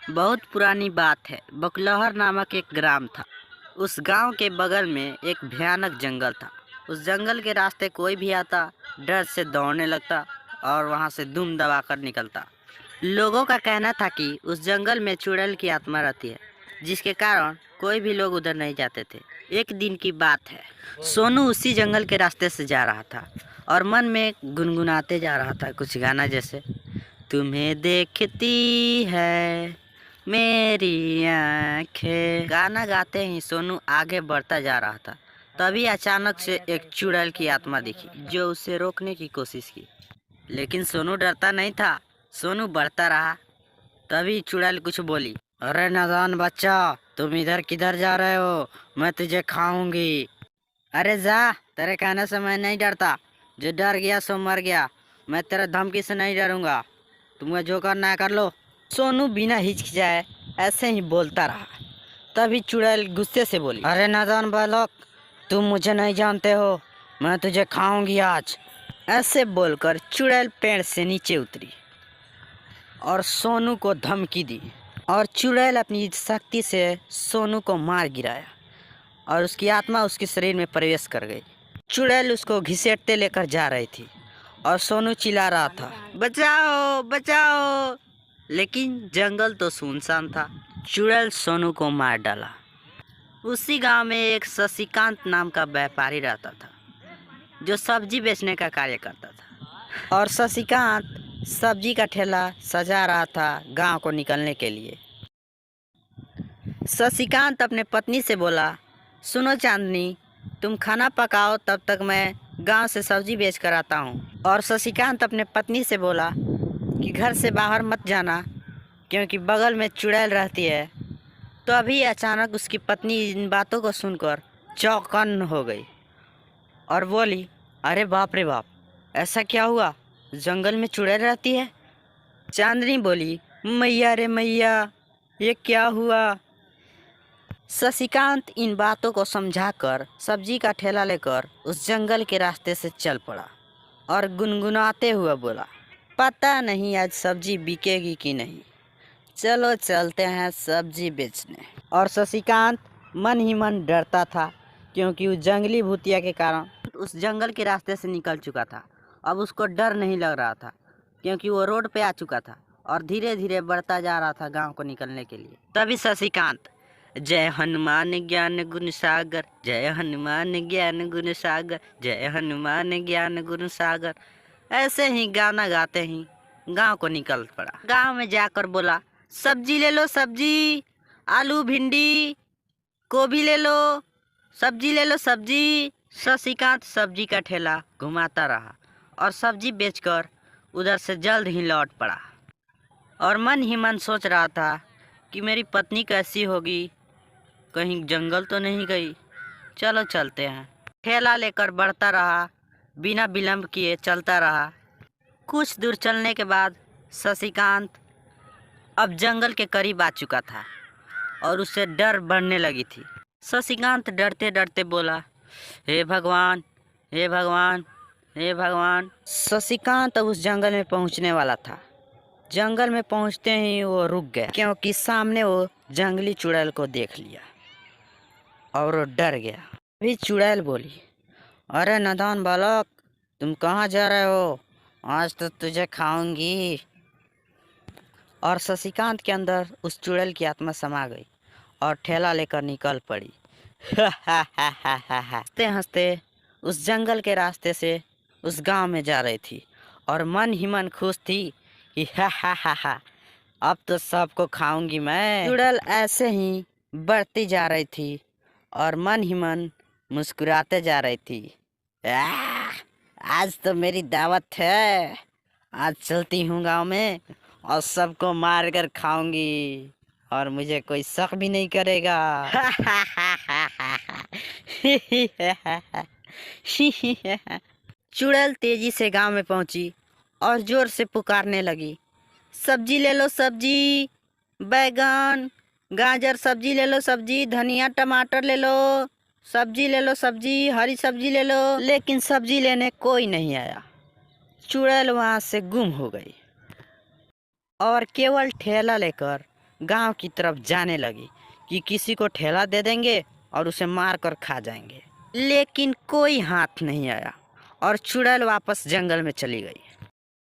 बहुत पुरानी बात है। बकलहर नामक एक ग्राम था। उस गांव के बगल में एक भयानक जंगल था। उस जंगल के रास्ते कोई भी आता डर से दौड़ने लगता और वहां से दुम दबाकर निकलता। लोगों का कहना था कि उस जंगल में चुड़ैल की आत्मा रहती है, जिसके कारण कोई भी लोग उधर नहीं जाते थे। एक दिन की बात है, सोनू उसी जंगल के रास्ते से जा रहा था और मन में गुनगुनाते जा रहा था कुछ गाना जैसे, तुम्हें देखती है मेरी आंखें। गाना गाते ही सोनू आगे बढ़ता जा रहा था। तभी अचानक से एक चुड़ैल की आत्मा दिखी जो उसे रोकने की कोशिश की, लेकिन सोनू डरता नहीं था। सोनू बढ़ता रहा। तभी चुड़ैल कुछ बोली, अरे नादान बच्चा, तुम इधर किधर जा रहे हो? मैं तुझे खाऊंगी। अरे जा, तेरे कहने से मैं नहीं डरता। जो डर गया सो मर गया। मैं तेरे धमकी से नहीं डरूंगा। तुम्हें जो करना है कर लो। सोनू बिना हिचकिचाए ऐसे ही बोलता रहा। तभी चुड़ैल गुस्से से बोली, अरे नादान बालक, तुम मुझे नहीं जानते हो। मैं तुझे खाऊंगी आज। ऐसे बोलकर चुड़ैल पेड़ से नीचे उतरी और सोनू को धमकी दी। और चुड़ैल अपनी शक्ति से सोनू को मार गिराया और उसकी आत्मा उसके शरीर में प्रवेश कर गई। चुड़ैल उसको घिसेटते लेकर जा रही थी और सोनू चिल्ला रहा था, बचाओ बचाओ। लेकिन जंगल तो सुनसान था। चुड़ैल सोनू को मार डाला। उसी गांव में एक शशिकांत नाम का व्यापारी रहता था जो सब्जी बेचने का कार्य करता था। और शशिकांत सब्जी का ठेला सजा रहा था गांव को निकलने के लिए। शशिकांत अपने पत्नी से बोला, सुनो चांदनी, तुम खाना पकाओ, तब तक मैं गांव से सब्जी बेच कर आता हूँ। और शशिकांत अपने पत्नी से बोला कि घर से बाहर मत जाना क्योंकि बगल में चुड़ैल रहती है। तो अभी अचानक उसकी पत्नी इन बातों को सुनकर चौकन्न हो गई और बोली, अरे बाप रे बाप, ऐसा क्या हुआ? जंगल में चुड़ैल रहती है? चांदनी बोली, मैया रे मैया, ये क्या हुआ? शशिकांत इन बातों को समझाकर सब्जी का ठेला लेकर उस जंगल के रास्ते से चल पड़ा और गुनगुनाते हुए बोला, पता नहीं आज सब्जी बिकेगी कि नहीं, चलो चलते हैं सब्जी बेचने। और शशिकांत मन ही मन डरता था क्योंकि उस जंगली भूतिया के कारण उस जंगल के रास्ते से निकल चुका था। अब उसको डर नहीं लग रहा था क्योंकि वो रोड पे आ चुका था और धीरे धीरे बढ़ता जा रहा था गांव को निकलने के लिए। तभी शशिकांत, जय हनुमान ज्ञान गुण सागर, जय हनुमान ज्ञान गुण सागर, जय हनुमान ज्ञान गुण सागर, ऐसे ही गाना गाते ही गांव को निकल पड़ा। गांव में जाकर बोला, सब्जी ले लो सब्जी, आलू भिंडी गोभी ले लो, सब्जी ले लो सब्जी। शशिकांत सब्जी का ठेला घुमाता रहा और सब्जी बेचकर उधर से जल्द ही लौट पड़ा और मन ही मन सोच रहा था कि मेरी पत्नी कैसी होगी, कहीं जंगल तो नहीं गई, चलो चलते हैं। ठेला लेकर बढ़ता रहा, बिना विलंब किए चलता रहा। कुछ दूर चलने के बाद शशिकांत अब जंगल के करीब आ चुका था और उसे डर बढ़ने लगी थी। शशिकांत डरते डरते बोला, हे भगवान, हे भगवान, हे भगवान। शशिकांत अब उस जंगल में पहुंचने वाला था। जंगल में पहुंचते ही वो रुक गया क्योंकि सामने वो जंगली चुड़ैल को देख लिया और वो डर गया। अभी चुड़ैल बोली, अरे नादान बालक, तुम कहाँ जा रहे हो? आज तो तुझे खाऊंगी। और शशिकांत के अंदर उस चुड़ैल की आत्मा समा गई और ठेला लेकर निकल पड़ी। हंसते हंसते उस जंगल के रास्ते से उस गांव में जा रही थी और मन ही मन खुश थी कि हा अब तो सबको खाऊंगी मैं। चुड़ैल ऐसे ही बढ़ती जा रही थी और मन ही मन मुस्कुराते जा रही थी। आज तो मेरी दावत है, आज चलती हूँ गांव में और सबको मार कर खाऊंगी और मुझे कोई शक भी नहीं करेगा। चुड़ैल तेजी से गांव में पहुंची और जोर से पुकारने लगी, सब्जी ले लो सब्जी, बैगन गाजर सब्जी ले लो सब्जी, धनिया टमाटर ले लो, सब्जी ले लो सब्जी, हरी सब्जी ले लो। लेकिन सब्जी लेने कोई नहीं आया। चुड़ैल वहां से गुम हो गई और केवल ठेला लेकर गांव की तरफ जाने लगी कि किसी को ठेला दे देंगे और उसे मार कर खा जाएंगे। लेकिन कोई हाथ नहीं आया और चुड़ैल वापस जंगल में चली गई।